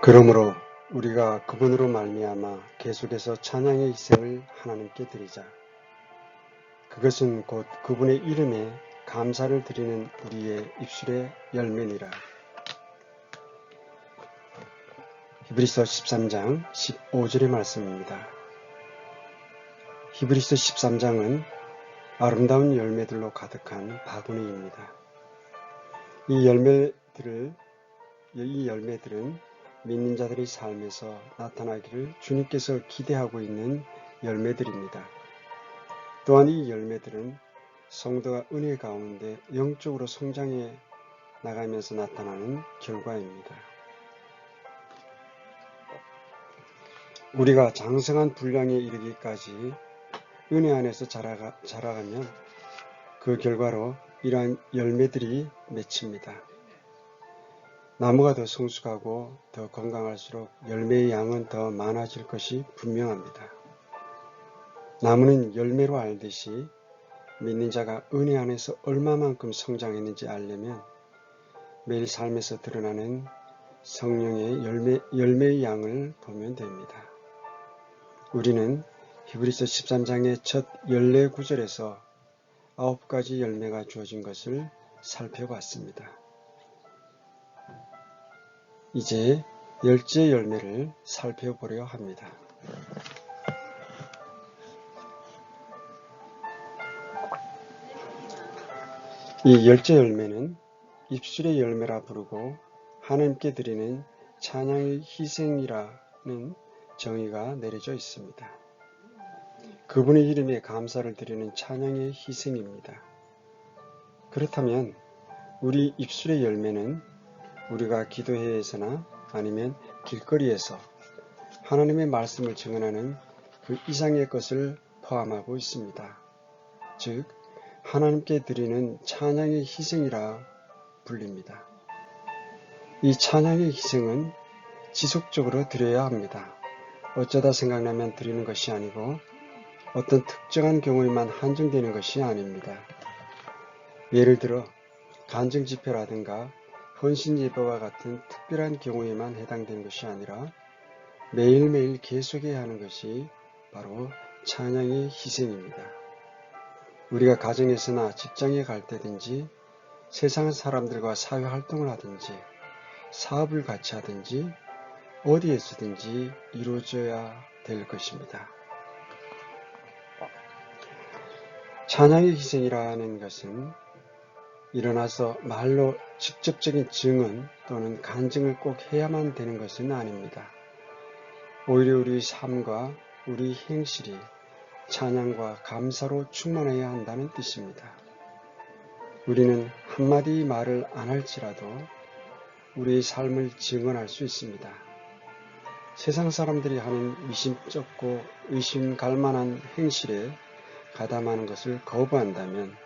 그러므로 우리가 그분으로 말미암아 계속해서 찬양의 희생을 하나님께 드리자. 그것은 곧 그분의 이름에 감사를 드리는 우리의 입술의 열매니라. 히브리서 13장 15절의 말씀입니다. 히브리서 13장은 아름다운 열매들로 가득한 바구니입니다. 이 열매들은 믿는 자들의 삶에서 나타나기를 주님께서 기대하고 있는 열매들입니다. 또한 이 열매들은 성도가 은혜 가운데 영적으로 성장해 나가면서 나타나는 결과입니다. 우리가 장성한 분량에 이르기까지 은혜 안에서 자라가면 그 결과로 이러한 열매들이 맺힙니다. 나무가 더 성숙하고 더 건강할수록 열매의 양은 더 많아질 것이 분명합니다. 나무는 열매로 알듯이 믿는 자가 은혜 안에서 얼마만큼 성장했는지 알려면 매일 삶에서 드러나는 성령의 열매의 양을 보면 됩니다. 우리는 히브리서 13장의 첫 14구절에서 9가지 열매가 주어진 것을 살펴봤습니다. 이제 10째 열매를 살펴보려 합니다. 이 10째 열매는 입술의 열매라 부르고 하나님께 드리는 찬양의 희생이라는 정의가 내려져 있습니다. 그분의 이름에 감사를 드리는 찬양의 희생입니다. 그렇다면 우리 입술의 열매는 우리가 기도회에서나 아니면 길거리에서 하나님의 말씀을 증언하는 그 이상의 것을 포함하고 있습니다. 즉 하나님께 드리는 찬양의 희생이라 불립니다. 이 찬양의 희생은 지속적으로 드려야 합니다. 어쩌다 생각나면 드리는 것이 아니고 어떤 특정한 경우에만 한정되는 것이 아닙니다. 예를 들어 간증집회라든가 헌신예배와 같은 특별한 경우에만 해당되는 것이 아니라 매일매일 계속해야 하는 것이 바로 찬양의 희생입니다. 우리가 가정에서나 직장에 갈 때든지 세상 사람들과 사회활동을 하든지 사업을 같이 하든지 어디에서든지 이루어져야 될 것입니다. 찬양의 희생이라는 것은 일어나서 말로 직접적인 증언 또는 간증을 꼭 해야만 되는 것은 아닙니다. 오히려 우리 삶과 우리 행실이 찬양과 감사로 충만해야 한다는 뜻입니다. 우리는 한마디 말을 안 할지라도 우리의 삶을 증언할 수 있습니다. 세상 사람들이 하는 미심쩍고 의심 갈만한 행실에 가담하는 것을 거부한다면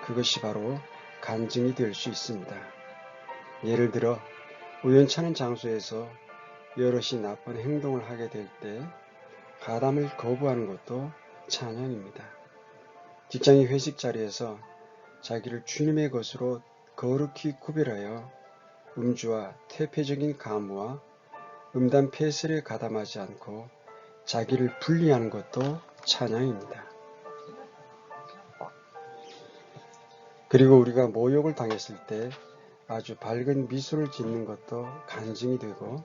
그것이 바로 간증이 될 수 있습니다. 예를 들어 우연찮은 장소에서 여럿이 나쁜 행동을 하게 될 때 가담을 거부하는 것도 찬양입니다. 직장의 회식 자리에서 자기를 주님의 것으로 거룩히 구별하여 음주와 퇴폐적인 가무와 음담 폐설에 가담하지 않고 자기를 분리하는 것도 찬양입니다. 그리고 우리가 모욕을 당했을 때 아주 밝은 미소를 짓는 것도 간증이 되고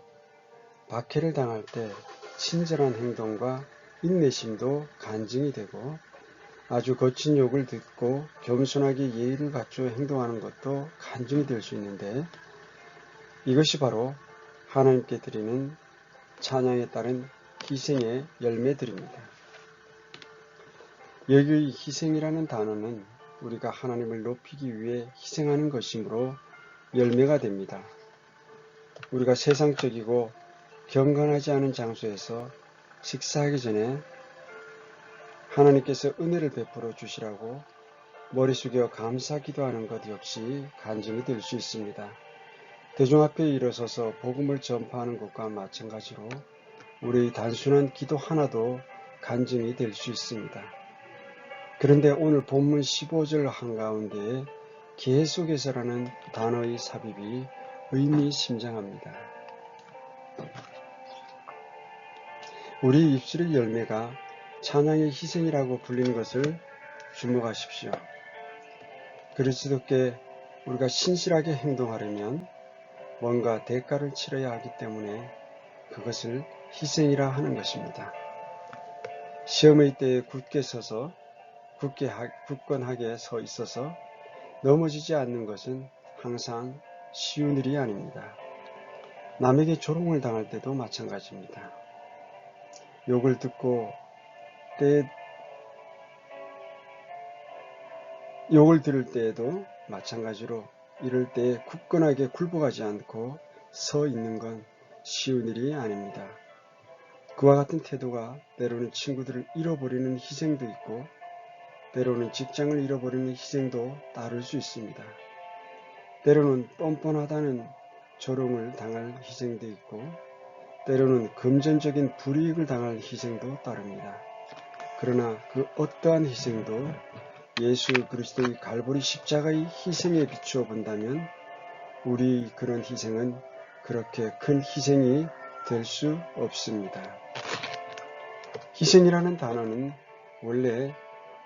박해를 당할 때 친절한 행동과 인내심도 간증이 되고 아주 거친 욕을 듣고 겸손하게 예의를 갖추어 행동하는 것도 간증이 될 수 있는데 이것이 바로 하나님께 드리는 찬양에 따른 희생의 열매들입니다. 여기 희생이라는 단어는 우리가 하나님을 높이기 위해 희생하는 것이므로 열매가 됩니다. 우리가 세상적이고 경건하지 않은 장소에서 식사하기 전에 하나님께서 은혜를 베풀어 주시라고 머리 숙여 감사 기도하는 것 역시 간증이 될 수 있습니다. 대중 앞에 일어서서 복음을 전파하는 것과 마찬가지로 우리의 단순한 기도 하나도 간증이 될 수 있습니다. 그런데 오늘 본문 15절 한가운데에 계속해서라는 단어의 삽입이 의미심장합니다. 우리 입술의 열매가 찬양의 희생이라고 불리는 것을 주목하십시오. 그리스도께 우리가 신실하게 행동하려면 뭔가 대가를 치러야 하기 때문에 그것을 희생이라 하는 것입니다. 시험의 때에 굳건하게 서 있어서 넘어지지 않는 것은 항상 쉬운 일이 아닙니다. 남에게 조롱을 당할 때도 마찬가지입니다. 욕을 들을 때에도 마찬가지로 이럴 때 굳건하게 굴복하지 않고 서 있는 건 쉬운 일이 아닙니다. 그와 같은 태도가 때로는 친구들을 잃어버리는 희생도 있고 때로는 직장을 잃어버리는 희생도 따를 수 있습니다. 때로는 뻔뻔하다는 조롱을 당할 희생도 있고 때로는 금전적인 불이익을 당할 희생도 따릅니다. 그러나 그 어떠한 희생도 예수 그리스도의 갈보리 십자가의 희생에 비추어 본다면 우리 그런 희생은 그렇게 큰 희생이 될 수 없습니다. 희생이라는 단어는 원래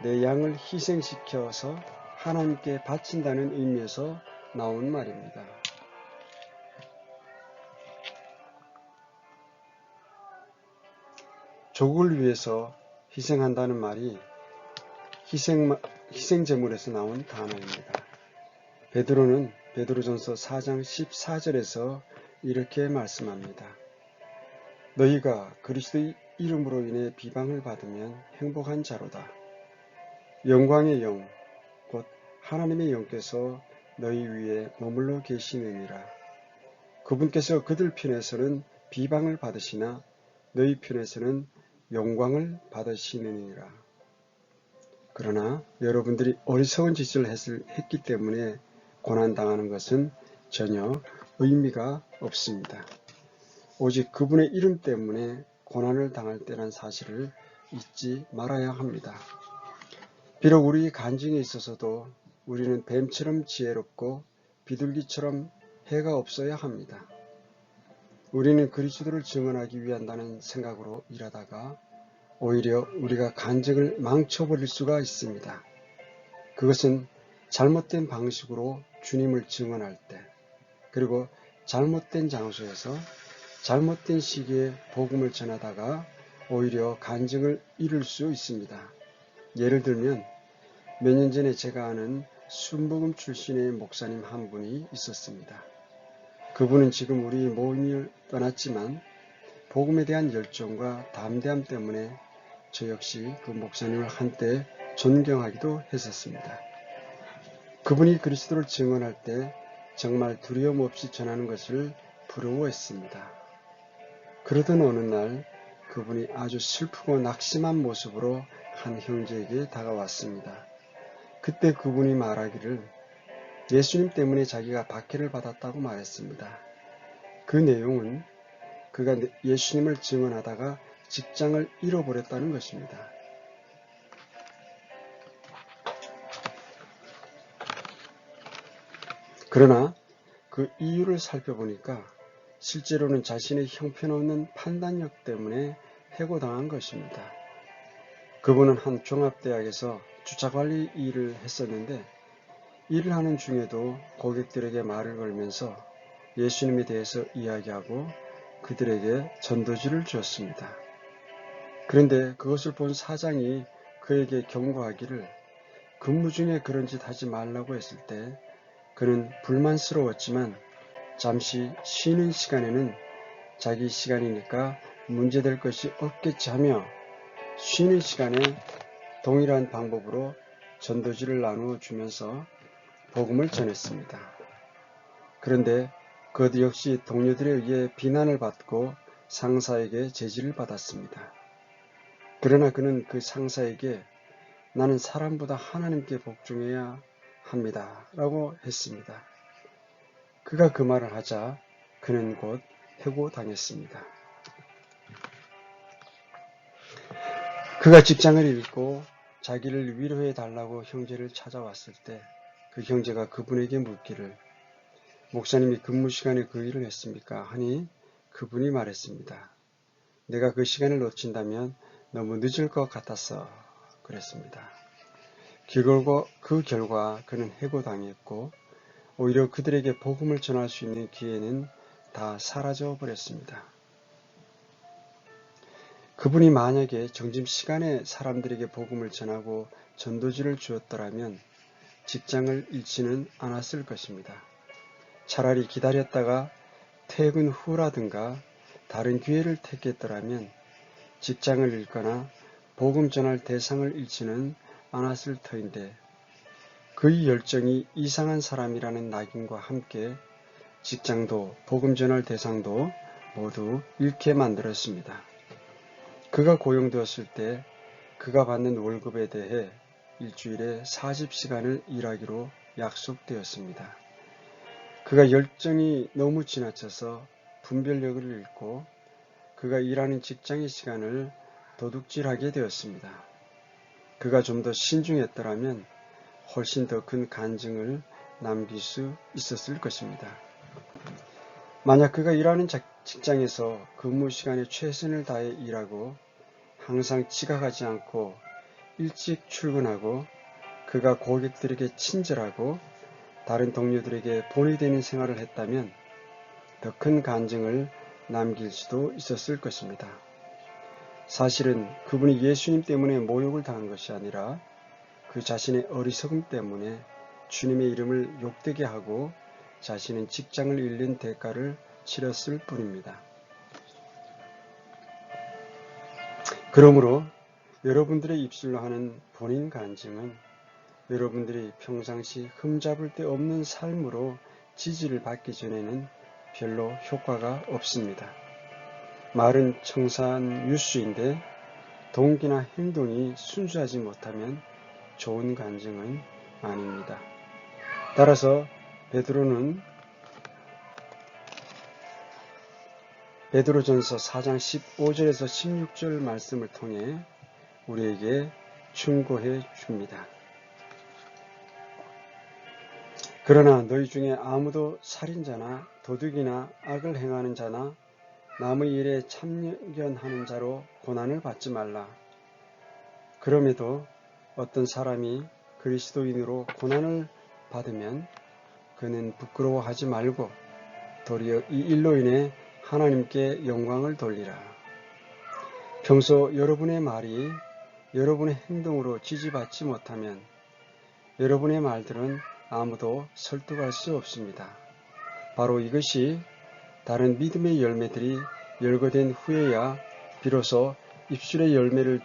내 양을 희생시켜서 하나님께 바친다는 의미에서 나온 말입니다. 조국을 위해서 희생한다는 말이 희생제물에서 나온 단어입니다. 베드로는 베드로전서 4장 14절에서 이렇게 말씀합니다. 너희가 그리스도의 이름으로 인해 비방을 받으면 행복한 자로다. 영광의 영, 곧 하나님의 영께서 너희 위에 머물러 계시느니라. 그분께서 그들 편에서는 비방을 받으시나 너희 편에서는 영광을 받으시느니라. 그러나 여러분들이 어리석은 짓을 했기 때문에 고난당하는 것은 전혀 의미가 없습니다. 오직 그분의 이름 때문에 고난을 당할 때란 사실을 잊지 말아야 합니다. 비록 우리 간증에 있어서도 우리는 뱀처럼 지혜롭고 비둘기처럼 해가 없어야 합니다. 우리는 그리스도를 증언하기 위한다는 생각으로 일하다가 오히려 우리가 간증을 망쳐버릴 수가 있습니다. 그것은 잘못된 방식으로 주님을 증언할 때, 그리고 잘못된 장소에서 잘못된 시기에 복음을 전하다가 오히려 간증을 잃을 수 있습니다. 예를 들면 몇 년 전에 제가 아는 순복음 출신의 목사님 한 분이 있었습니다. 그분은 지금 우리 모임을 떠났지만 복음에 대한 열정과 담대함 때문에 저 역시 그 목사님을 한때 존경하기도 했었습니다. 그분이 그리스도를 증언할 때 정말 두려움 없이 전하는 것을 부러워했습니다. 그러던 어느 날 그분이 아주 슬프고 낙심한 모습으로 한 형제에게 다가왔습니다. 그때 그분이 말하기를 예수님 때문에 자기가 박해를 받았다고 말했습니다. 그 내용은 그가 예수님을 증언하다가 직장을 잃어버렸다는 것입니다. 그러나 그 이유를 살펴보니까 실제로는 자신의 형편없는 판단력 때문에 해고당한 것입니다. 그분은 한 종합대학에서 주차관리 일을 했었는데 일을 하는 중에도 고객들에게 말을 걸면서 예수님에 대해서 이야기하고 그들에게 전도지를 주었습니다. 그런데 그것을 본 사장이 그에게 경고하기를 근무 중에 그런 짓 하지 말라고 했을 때 그는 불만스러웠지만 잠시 쉬는 시간에는 자기 시간이니까 문제될 것이 없겠지 하며 쉬는 시간에 동일한 방법으로 전도지를 나누어 주면서 복음을 전했습니다. 그런데 그것 역시 동료들에 의해 비난을 받고 상사에게 제지를 받았습니다. 그러나 그는 그 상사에게 나는 사람보다 하나님께 복종해야 합니다. 라고 했습니다. 그가 그 말을 하자 그는 곧 해고당했습니다. 그가 직장을 잃고 자기를 위로해 달라고 형제를 찾아왔을 때 그 형제가 그분에게 묻기를 목사님이 근무 시간에 그 일을 했습니까? 하니 그분이 말했습니다. 내가 그 시간을 놓친다면 너무 늦을 것 같아서 그랬습니다. 그 결과 그는 해고당했고 오히려 그들에게 복음을 전할 수 있는 기회는 다 사라져 버렸습니다. 그분이 만약에 점심시간에 사람들에게 복음을 전하고 전도지를 주었더라면 직장을 잃지는 않았을 것입니다. 차라리 기다렸다가 퇴근 후라든가 다른 기회를 택했더라면 직장을 잃거나 복음 전할 대상을 잃지는 않았을 터인데 그의 열정이 이상한 사람이라는 낙인과 함께 직장도 복음 전할 대상도 모두 잃게 만들었습니다. 그가 고용되었을 때 그가 받는 월급에 대해 일주일에 40시간을 일하기로 약속되었습니다. 그가 열정이 너무 지나쳐서 분별력을 잃고 그가 일하는 직장의 시간을 도둑질하게 되었습니다. 그가 좀 더 신중했더라면 훨씬 더 큰 간증을 남길 수 있었을 것입니다. 만약 그가 일하는 직장에서 근무 시간에 최선을 다해 일하고 항상 지각하지 않고 일찍 출근하고 그가 고객들에게 친절하고 다른 동료들에게 본이 되는 생활을 했다면 더 큰 간증을 남길 수도 있었을 것입니다. 사실은 그분이 예수님 때문에 모욕을 당한 것이 아니라 그 자신의 어리석음 때문에 주님의 이름을 욕되게 하고 자신은 직장을 잃는 대가를 치렀을 뿐입니다. 그러므로 여러분들의 입술로 하는 본인 간증은 여러분들이 평상시 흠잡을 데 없는 삶으로 지지를 받기 전에는 별로 효과가 없습니다. 말은 청산 유수인데 동기나 행동이 순수하지 못하면 좋은 간증은 아닙니다. 따라서 베드로전서 4장 15절에서 16절 말씀을 통해 우리에게 충고해 줍니다. 그러나 너희 중에 아무도 살인자나 도둑이나 악을 행하는 자나 남의 일에 참견하는 자로 고난을 받지 말라. 그럼에도 어떤 사람이 그리스도인으로 고난을 받으면 그는 부끄러워하지 말고 도리어 이 일로 인해 하나님께 영광을 돌리라. 평소 여러분의 말이 여러분의 행동으로 지지받지 못하면 여러분의 말들은 아무도 설득할 수 없습니다. 바로 이것이 다른 믿음의 열매들이 열거된 후에야 비로소 입술의 열매를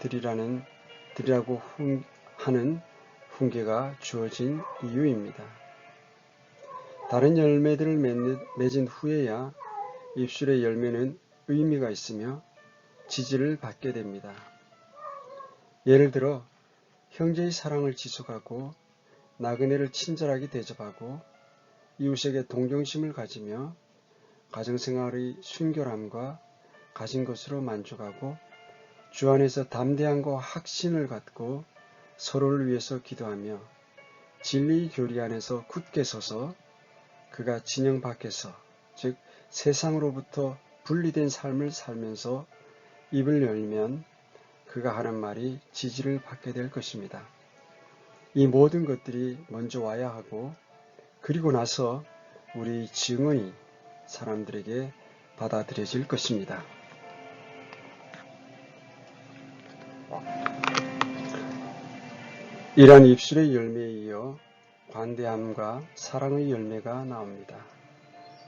드리라고 하는 훈계가 주어진 이유입니다. 다른 열매들을 맺은 후에야 입술의 열매는 의미가 있으며 지지를 받게 됩니다. 예를 들어 형제의 사랑을 지속하고 나그네를 친절하게 대접하고 이웃에게 동정심을 가지며 가정생활의 순결함과 가진 것으로 만족하고 주 안에서 담대함과 확신을 갖고 서로를 위해서 기도하며 진리의 교리 안에서 굳게 서서 그가 진영 밖에서 즉 세상으로부터 분리된 삶을 살면서 입을 열면 그가 하는 말이 지지를 받게 될 것입니다. 이 모든 것들이 먼저 와야 하고 그리고 나서 우리 증언이 사람들에게 받아들여질 것입니다. 이러한 입술의 열매에 이어 관대함과 사랑의 열매가 나옵니다.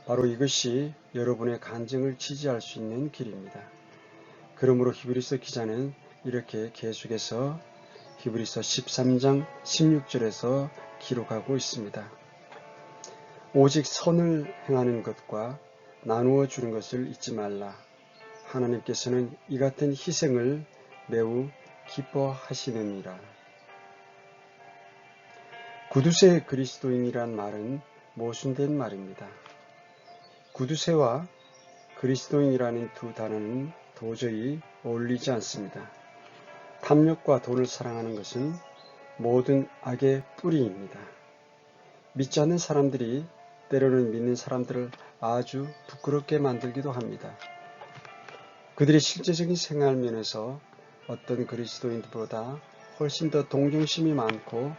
바로 이것이 여러분의 간증을 지지할 수 있는 길입니다. 그러므로 히브리서 기자는 이렇게 계속해서 히브리서 13장 16절에서 기록하고 있습니다. 오직 선을 행하는 것과 나누어 주는 것을 잊지 말라. 하나님께서는 이 같은 희생을 매우 기뻐하시느니라. 구두쇠 그리스도인이란 말은 모순된 말입니다. 구두쇠와 그리스도인이라는 두 단어는 도저히 어울리지 않습니다. 탐욕과 돈을 사랑하는 것은 모든 악의 뿌리입니다. 믿지 않는 사람들이 때로는 믿는 사람들을 아주 부끄럽게 만들기도 합니다. 그들의 실제적인 생활 면에서 어떤 그리스도인들보다 훨씬 더 동정심이 많고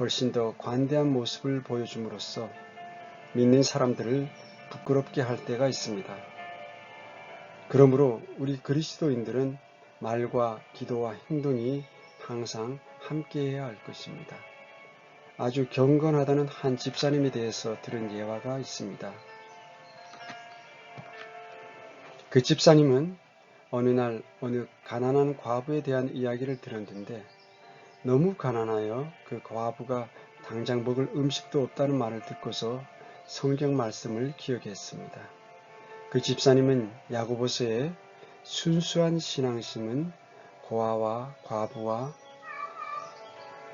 훨씬 더 관대한 모습을 보여줌으로써 믿는 사람들을 부끄럽게 할 때가 있습니다. 그러므로 우리 그리스도인들은 말과 기도와 행동이 항상 함께해야 할 것입니다. 아주 경건하다는 한 집사님에 대해서 들은 예화가 있습니다. 그 집사님은 어느 날 어느 가난한 과부에 대한 이야기를 들었는데 너무 가난하여 그 과부가 당장 먹을 음식도 없다는 말을 듣고서 성경 말씀을 기억했습니다. 그 집사님은 야고보서에 순수한 신앙심은 고아와 과부와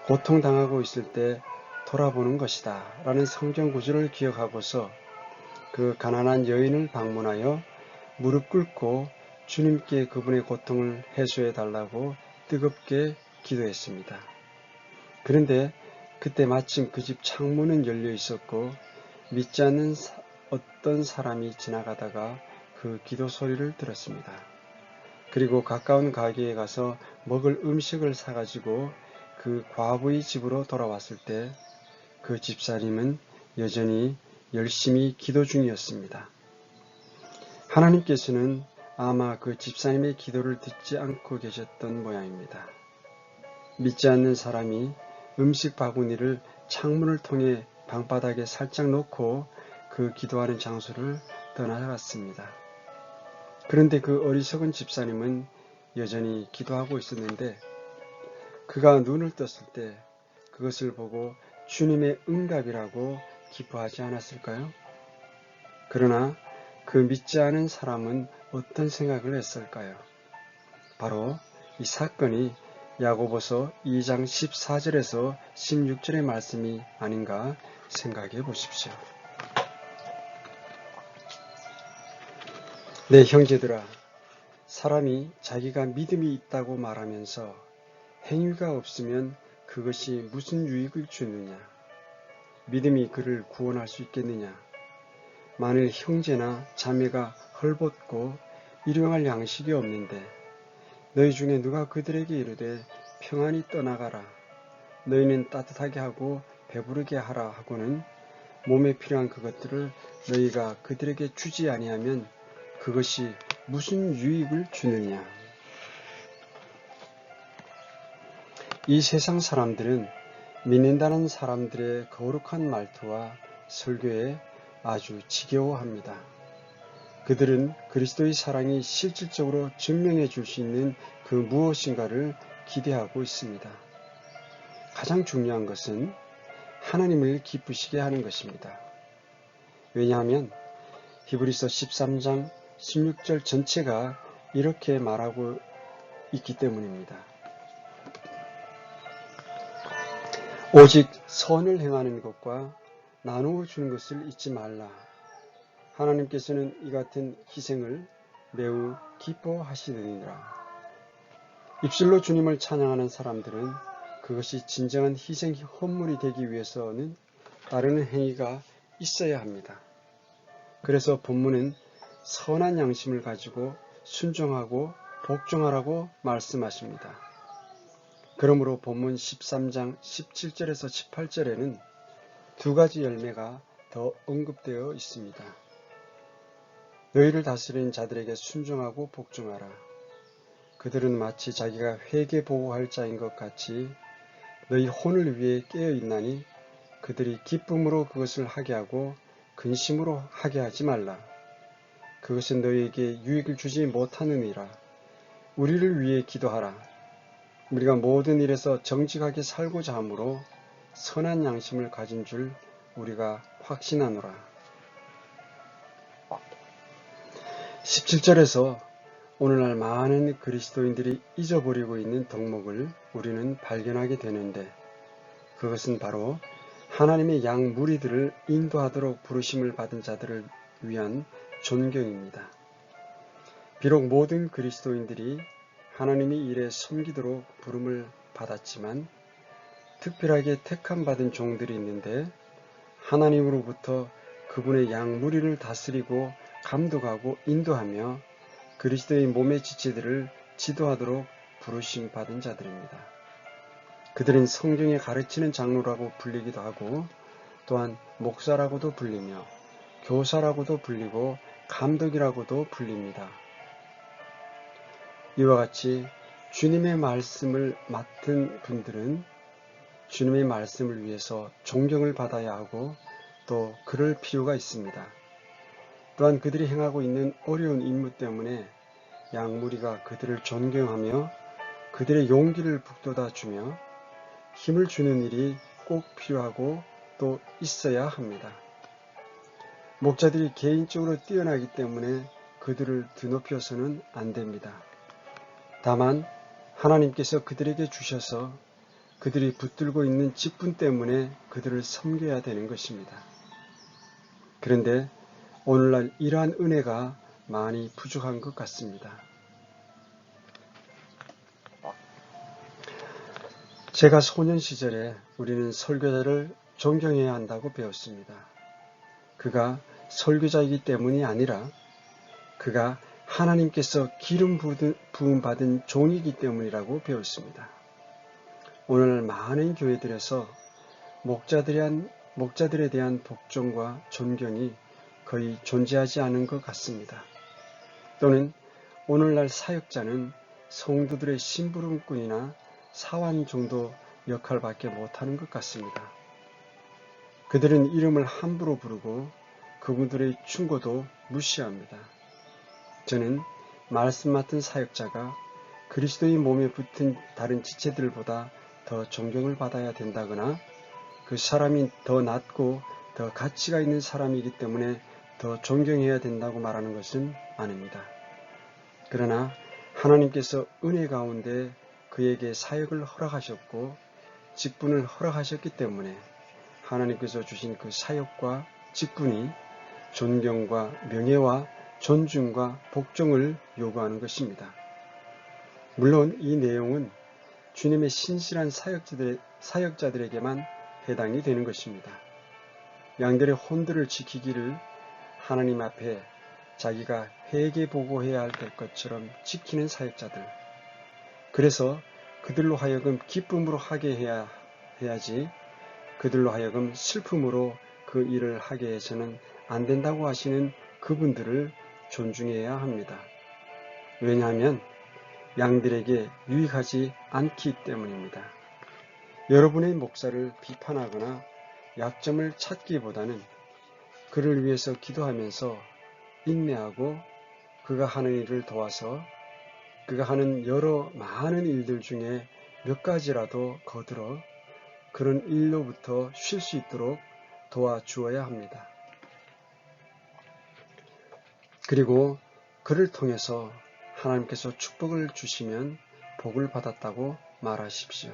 고통당하고 있을 때 돌아보는 것이다 라는 성경 구절을 기억하고서 그 가난한 여인을 방문하여 무릎 꿇고 주님께 그분의 고통을 해소해 달라고 뜨겁게 기도했습니다. 그런데 그때 마침 그 집 창문은 열려 있었고 믿지 않는 어떤 사람이 지나가다가 그 기도 소리를 들었습니다. 그리고 가까운 가게에 가서 먹을 음식을 사가지고 그 과부의 집으로 돌아왔을 때 그 집사님은 여전히 열심히 기도 중이었습니다. 하나님께서는 아마 그 집사님의 기도를 듣지 않고 계셨던 모양입니다. 믿지 않는 사람이 음식 바구니를 창문을 통해 방바닥에 살짝 놓고 그 기도하는 장소를 떠나갔습니다. 그런데 그 어리석은 집사님은 여전히 기도하고 있었는데 그가 눈을 떴을 때 그것을 보고 주님의 응답이라고 기뻐하지 않았을까요? 그러나 그 믿지 않은 사람은 어떤 생각을 했을까요? 바로 이 사건이 야고보서 2장 14절에서 16절의 말씀이 아닌가 생각해 보십시오. 네, 형제들아, 사람이 자기가 믿음이 있다고 말하면서 행위가 없으면 그것이 무슨 유익을 주느냐? 믿음이 그를 구원할 수 있겠느냐? 만일 형제나 자매가 헐벗고 일용할 양식이 없는데 너희 중에 누가 그들에게 이르되 평안히 떠나가라, 너희는 따뜻하게 하고 배부르게 하라 하고는 몸에 필요한 그것들을 너희가 그들에게 주지 아니하면 그것이 무슨 유익을 주느냐? 이 세상 사람들은 믿는다는 사람들의 거룩한 말투와 설교에 아주 지겨워합니다. 그들은 그리스도의 사랑이 실질적으로 증명해 줄 수 있는 그 무엇인가를 기대하고 있습니다. 가장 중요한 것은 하나님을 기쁘시게 하는 것입니다. 왜냐하면 히브리서 13장 16절 전체가 이렇게 말하고 있기 때문입니다. 오직 선을 행하는 것과 나누어 주는 것을 잊지 말라. 하나님께서는 이 같은 희생을 매우 기뻐하시느니라. 입술로 주님을 찬양하는 사람들은 그것이 진정한 희생 헌물이 되기 위해서는 따르는 행위가 있어야 합니다. 그래서 본문은 선한 양심을 가지고 순종하고 복종하라고 말씀하십니다. 그러므로 본문 13장 17절에서 18절에는 두 가지 열매가 더 언급되어 있습니다. 너희를 다스리는 자들에게 순종하고 복종하라. 그들은 마치 자기가 회개 보고할 자인 것 같이 너희 혼을 위해 깨어 있나니 그들이 기쁨으로 그것을 하게 하고 근심으로 하게 하지 말라. 그것은 너희에게 유익을 주지 못하느니라. 우리를 위해 기도하라. 우리가 모든 일에서 정직하게 살고자 하므로 선한 양심을 가진 줄 우리가 확신하노라. 17절에서 오늘날 많은 그리스도인들이 잊어버리고 있는 덕목을 우리는 발견하게 되는데, 그것은 바로 하나님의 양 무리들을 인도하도록 부르심을 받은 자들을 위한 존경입니다. 비록 모든 그리스도인들이 하나님의 일에 섬기도록 부름을 받았지만 특별하게 택함받은 종들이 있는데, 하나님으로부터 그분의 양 무리를 다스리고 감독하고 인도하며 그리스도의 몸의 지체들을 지도하도록 부르심 받은 자들입니다. 그들은 성경에 가르치는 장로라고 불리기도 하고, 또한 목사라고도 불리며 교사라고도 불리고 감독이라고도 불립니다. 이와 같이 주님의 말씀을 맡은 분들은 주님의 말씀을 위해서 존경을 받아야 하고 또 그럴 필요가 있습니다. 또한 그들이 행하고 있는 어려운 임무 때문에 양무리가 그들을 존경하며 그들의 용기를 북돋아주며 힘을 주는 일이 꼭 필요하고 또 있어야 합니다. 목자들이 개인적으로 뛰어나기 때문에 그들을 드높여서는 안 됩니다. 다만 하나님께서 그들에게 주셔서 그들이 붙들고 있는 직분 때문에 그들을 섬겨야 되는 것입니다. 그런데 오늘날 이러한 은혜가 많이 부족한 것 같습니다. 제가 소년 시절에 우리는 설교자를 존경해야 한다고 배웠습니다. 그가 설교자이기 때문이 아니라 그가 하나님께서 기름 부음 받은 종이기 때문이라고 배웠습니다. 오늘 많은 교회들에서 목자들에 대한 복종과 존경이 거의 존재하지 않은 것 같습니다. 또는 오늘날 사역자는 성도들의 심부름꾼이나 사환 정도 역할밖에 못하는 것 같습니다. 그들은 이름을 함부로 부르고 그분들의 충고도 무시합니다. 저는 말씀 맡은 사역자가 그리스도의 몸에 붙은 다른 지체들보다 더 존경을 받아야 된다거나 그 사람이 더 낫고 더 가치가 있는 사람이기 때문에 더 존경해야 된다고 말하는 것은 아닙니다. 그러나 하나님께서 은혜 가운데 그에게 사역을 허락하셨고 직분을 허락하셨기 때문에 하나님께서 주신 그 사역과 직분이 존경과 명예와 존중과 복종을 요구하는 것입니다. 물론 이 내용은 주님의 신실한 사역자들에게만 해당이 되는 것입니다. 양들의 혼들을 지키기를 하나님 앞에 자기가 회개 보고해야 할 것처럼 지키는 사역자들. 그래서 그들로 하여금 기쁨으로 하게 해야지 그들로 하여금 슬픔으로 그 일을 하게 해서는 안 된다고 하시는 그분들을 존중해야 합니다. 왜냐하면 양들에게 유익하지 않기 때문입니다. 여러분의 목사를 비판하거나 약점을 찾기보다는 그를 위해서 기도하면서 인내하고 그가 하는 일을 도와서 그가 하는 여러 많은 일들 중에 몇 가지라도 거들어 그런 일로부터 쉴 수 있도록 도와주어야 합니다. 그리고 그를 통해서 하나님께서 축복을 주시면 복을 받았다고 말하십시오.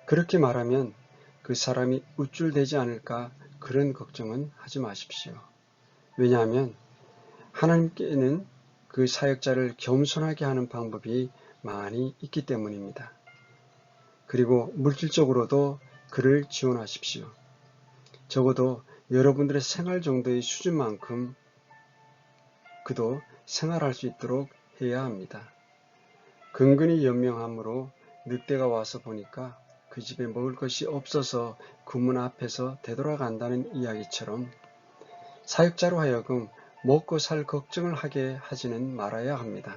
그렇게 말하면 그 사람이 우쭐대지 않을까 그런 걱정은 하지 마십시오. 왜냐하면 하나님께는 그 사역자를 겸손하게 하는 방법이 많이 있기 때문입니다. 그리고 물질적으로도 그를 지원하십시오. 적어도 여러분들의 생활 정도의 수준만큼 그도 생활할 수 있도록 해야 합니다. 근근히 연명함으로 늑대가 와서 보니까 그 집에 먹을 것이 없어서 그 문 앞에서 되돌아간다는 이야기처럼 사역자로 하여금 먹고 살 걱정을 하게 하지는 말아야 합니다.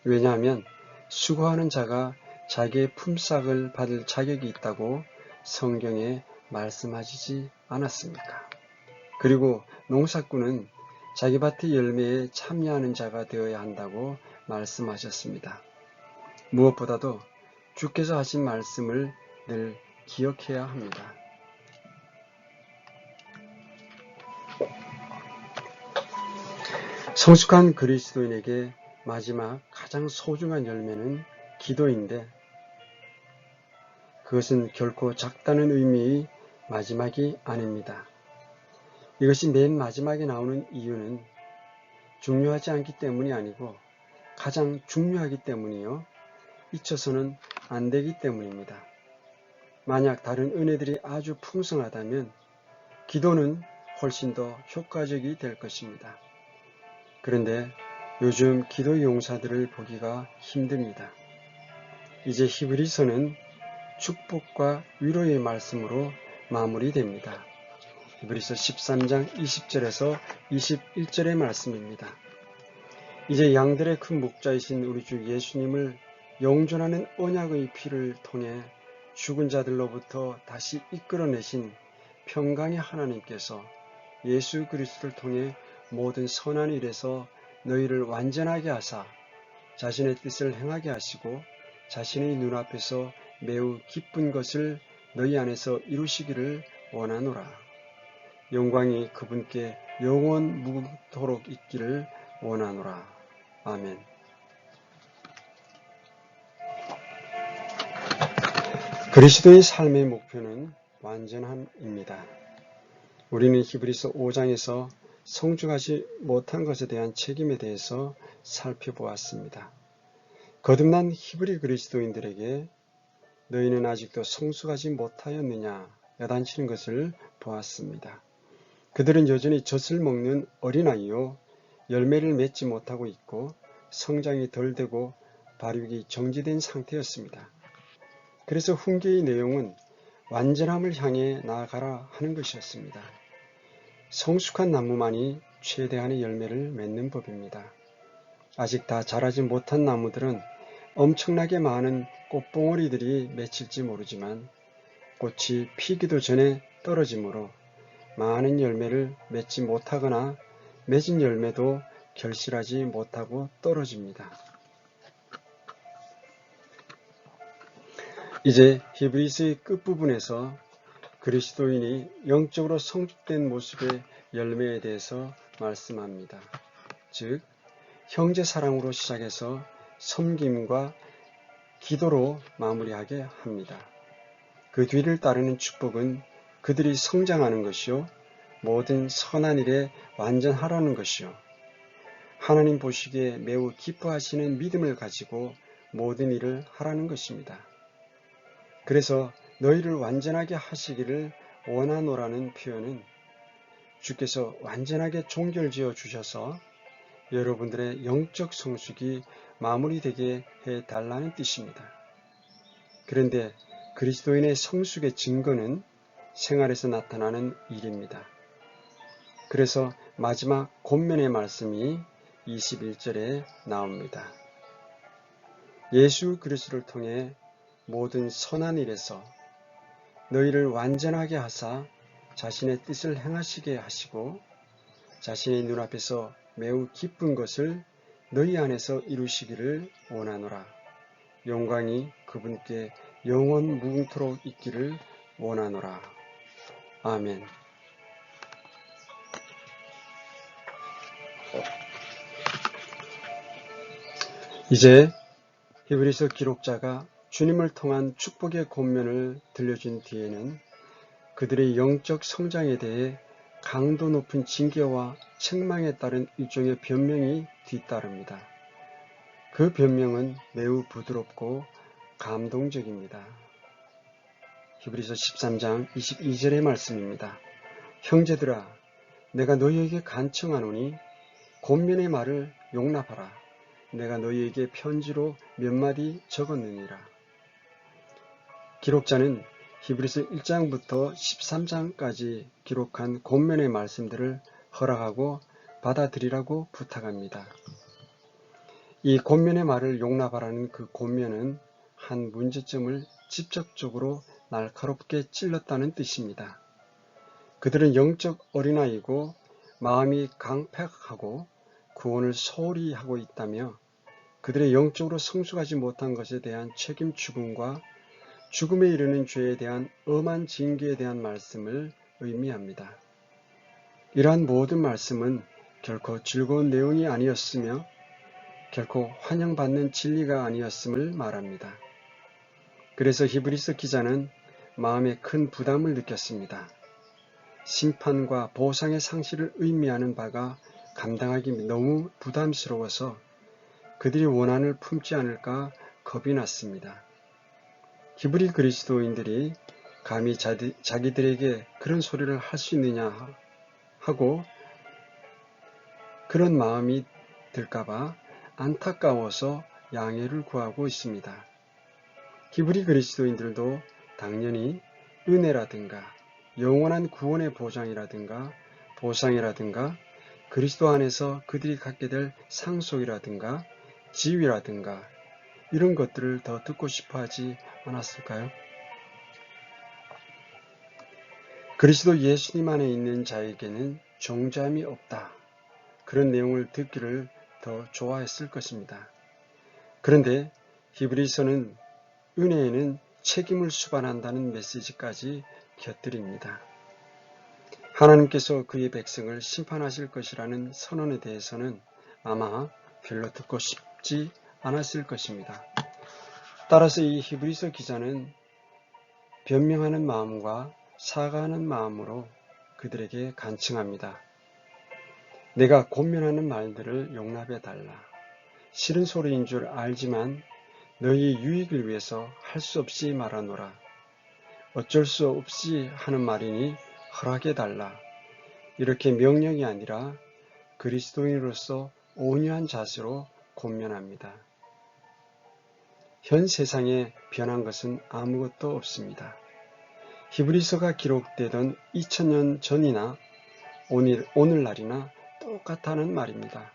왜냐하면 수고하는 자가 자기의 품삯을 받을 자격이 있다고 성경에 말씀하시지 않았습니까? 그리고 농사꾼은 자기 밭의 열매에 참여하는 자가 되어야 한다고 말씀하셨습니다. 무엇보다도 주께서 하신 말씀을 늘 기억해야 합니다. 성숙한 그리스도인에게 마지막 가장 소중한 열매는 기도인데 그것은 결코 작다는 의미의 마지막이 아닙니다. 이것이 맨 마지막에 나오는 이유는 중요하지 않기 때문이 아니고 가장 중요하기 때문이요. 잊혀서는 안 되기 때문입니다. 만약 다른 은혜들이 아주 풍성하다면 기도는 훨씬 더 효과적이 될 것입니다. 그런데 요즘 기도 용사들을 보기가 힘듭니다. 이제 히브리서는 축복과 위로의 말씀으로 마무리됩니다. 히브리서 13장 20절에서 21절의 말씀입니다. 이제 양들의 큰 목자이신 우리 주 예수님을 영존하는 언약의 피를 통해 죽은 자들로부터 다시 이끌어내신 평강의 하나님께서 예수 그리스도를 통해 모든 선한 일에서 너희를 완전하게 하사 자신의 뜻을 행하게 하시고 자신의 눈앞에서 매우 기쁜 것을 너희 안에서 이루시기를 원하노라. 영광이 그분께 영원 무궁토록 있기를 원하노라. 아멘. 그리스도의 삶의 목표는 완전함입니다. 우리는 히브리서 5장에서 성숙하지 못한 것에 대한 책임에 대해서 살펴보았습니다. 거듭난 히브리 그리스도인들에게 너희는 아직도 성숙하지 못하였느냐 야단치는 것을 보았습니다. 그들은 여전히 젖을 먹는 어린아이요 열매를 맺지 못하고 있고 성장이 덜 되고 발육이 정지된 상태였습니다. 그래서 훈계의 내용은 완전함을 향해 나아가라 하는 것이었습니다. 성숙한 나무만이 최대한의 열매를 맺는 법입니다. 아직 다 자라지 못한 나무들은 엄청나게 많은 꽃봉오리들이 맺힐지 모르지만 꽃이 피기도 전에 떨어지므로 많은 열매를 맺지 못하거나 맺은 열매도 결실하지 못하고 떨어집니다. 이제 히브리서의 끝부분에서 그리스도인이 영적으로 성숙된 모습의 열매에 대해서 말씀합니다. 즉 형제 사랑으로 시작해서 섬김과 기도로 마무리하게 합니다. 그 뒤를 따르는 축복은 그들이 성장하는 것이요 모든 선한 일에 완전하라는 것이요 하나님 보시기에 매우 기뻐하시는 믿음을 가지고 모든 일을 하라는 것입니다. 그래서 너희를 완전하게 하시기를 원하노라는 표현은 주께서 완전하게 종결지어 주셔서 여러분들의 영적 성숙이 마무리되게 해달라는 뜻입니다. 그런데 그리스도인의 성숙의 증거는 생활에서 나타나는 일입니다. 그래서 마지막 권면의 말씀이 21절에 나옵니다. 예수 그리스도를 통해 모든 선한 일에서 너희를 완전하게 하사 자신의 뜻을 행하시게 하시고 자신의 눈앞에서 매우 기쁜 것을 너희 안에서 이루시기를 원하노라. 영광이 그분께 영원 무궁토록 있기를 원하노라. 아멘. 이제 히브리서 기록자가 주님을 통한 축복의 권면을 들려준 뒤에는 그들의 영적 성장에 대해 강도 높은 징계와 책망에 따른 일종의 변명이 뒤따릅니다. 그 변명은 매우 부드럽고 감동적입니다. 히브리서 13장 22절의 말씀입니다. 형제들아, 내가 너희에게 간청하노니 권면의 말을 용납하라. 내가 너희에게 편지로 몇 마디 적었느니라. 기록자는 히브리서 1장부터 13장까지 기록한 권면의 말씀들을 허락하고 받아들이라고 부탁합니다. 이 권면의 말을 용납하라는 그 권면은 한 문제점을 직접적으로 날카롭게 찔렀다는 뜻입니다. 그들은 영적 어린아이고 마음이 강팍하고 구원을 소홀히 하고 있다며 그들의 영적으로 성숙하지 못한 것에 대한 책임 추궁과 죽음에 이르는 죄에 대한 엄한 징계에 대한 말씀을 의미합니다. 이러한 모든 말씀은 결코 즐거운 내용이 아니었으며 결코 환영받는 진리가 아니었음을 말합니다. 그래서 히브리서 기자는 마음에 큰 부담을 느꼈습니다. 심판과 보상의 상실을 의미하는 바가 감당하기 너무 부담스러워서 그들이 원한을 품지 않을까 겁이 났습니다. 히브리 그리스도인들이 감히 자기들에게 그런 소리를 할 수 있느냐 하고 그런 마음이 들까봐 안타까워서 양해를 구하고 있습니다. 히브리 그리스도인들도 당연히 은혜라든가 영원한 구원의 보상이라든가 그리스도 안에서 그들이 갖게 될 상속이라든가 지위라든가 이런 것들을 더 듣고 싶어 하지 않았을까요? 그리스도 예수님 안에 있는 자에게는 정죄함이 없다. 그런 내용을 듣기를 더 좋아했을 것입니다. 그런데 히브리서는 은혜에는 책임을 수반한다는 메시지까지 곁들입니다. 하나님께서 그의 백성을 심판하실 것이라는 선언에 대해서는 아마 별로 듣고 싶지 않았을 것입니다. 따라서 이 히브리서 기자는 변명하는 마음과 사과하는 마음으로 그들에게 간청합니다. 내가 권면하는 말들을 용납해달라. 싫은 소리인 줄 알지만 너희 유익을 위해서 할 수 없이 말하노라. 어쩔 수 없이 하는 말이니 허락해달라. 이렇게 명령이 아니라 그리스도인으로서 온유한 자세로 권면합니다. 현 세상에 변한 것은 아무것도 없습니다. 히브리서가 기록되던 2000년 전이나 오늘날이나 똑같다는 말입니다.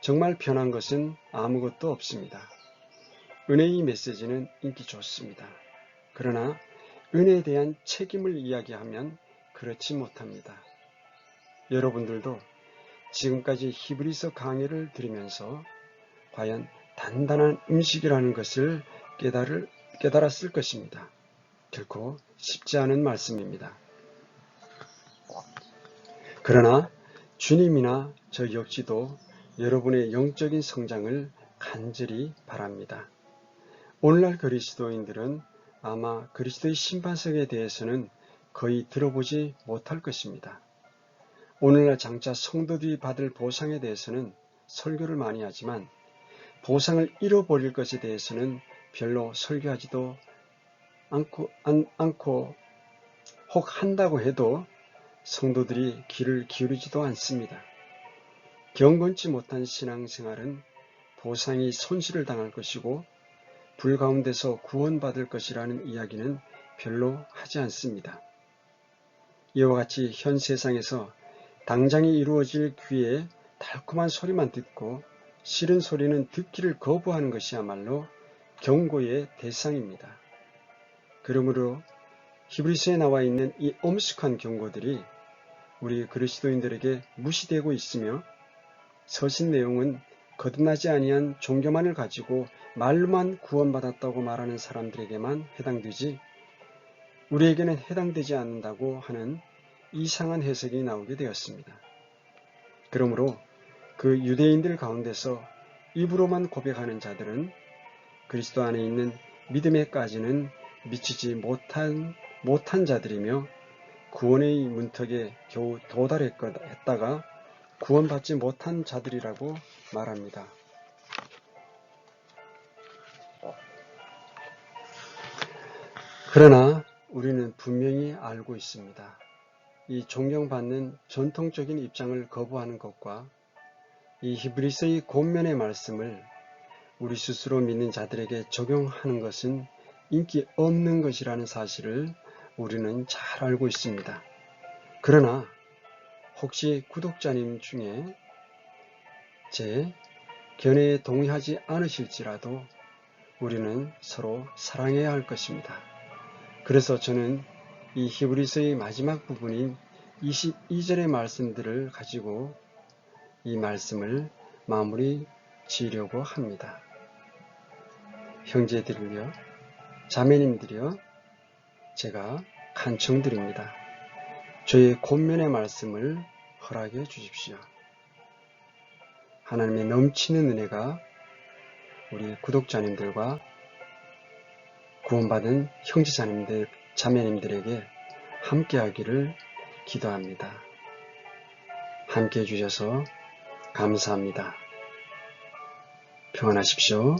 정말 변한 것은 아무것도 없습니다. 은혜의 메시지는 인기 좋습니다. 그러나 은혜에 대한 책임을 이야기하면 그렇지 못합니다. 여러분들도 지금까지 히브리서 강의를 들으면서 과연 단단한 음식이라는 것을 깨달았을 것입니다. 결코 쉽지 않은 말씀입니다. 그러나 주님이나 저 역시도 여러분의 영적인 성장을 간절히 바랍니다. 오늘날 그리스도인들은 아마 그리스도의 심판석에 대해서는 거의 들어보지 못할 것입니다. 오늘날 장차 성도들이 받을 보상에 대해서는 설교를 많이 하지만 보상을 잃어버릴 것에 대해서는 별로 설교하지도 않고 혹 한다고 해도 성도들이 귀를 기울이지도 않습니다. 경건치 못한 신앙생활은 보상이 손실을 당할 것이고 불 가운데서 구원받을 것이라는 이야기는 별로 하지 않습니다. 이와 같이 현 세상에서 당장이 이루어질 귀에 달콤한 소리만 듣고 싫은 소리는 듣기를 거부하는 것이야말로 경고의 대상입니다. 그러므로 히브리서에 나와 있는 이 엄숙한 경고들이 우리 그리스도인들에게 무시되고 있으며 서신 내용은 거듭나지 아니한 종교만을 가지고 말로만 구원받았다고 말하는 사람들에게만 해당되지 우리에게는 해당되지 않는다고 하는 이상한 해석이 나오게 되었습니다. 그러므로 그 유대인들 가운데서 입으로만 고백하는 자들은 그리스도 안에 있는 믿음에까지는 미치지 못한 자들이며 구원의 문턱에 겨우 도달했다가 구원받지 못한 자들이라고 말합니다. 그러나 우리는 분명히 알고 있습니다. 이 존경받는 전통적인 입장을 거부하는 것과 이 히브리서의 권면의 말씀을 우리 스스로 믿는 자들에게 적용하는 것은 인기 없는 것이라는 사실을 우리는 잘 알고 있습니다. 그러나 혹시 구독자님 중에 제 견해에 동의하지 않으실지라도 우리는 서로 사랑해야 할 것입니다. 그래서 저는 이 히브리서의 마지막 부분인 22절의 말씀들을 가지고 이 말씀을 마무리 지으려고 합니다. 형제들이여, 자매님들이여, 제가 간청드립니다. 저의 권면의 말씀을 허락해 주십시오. 하나님의 넘치는 은혜가 우리 구독자님들과 구원받은 형제자님들, 자매님들에게 함께하기를 기도합니다. 함께해 주셔서 감사합니다. 평안하십시오.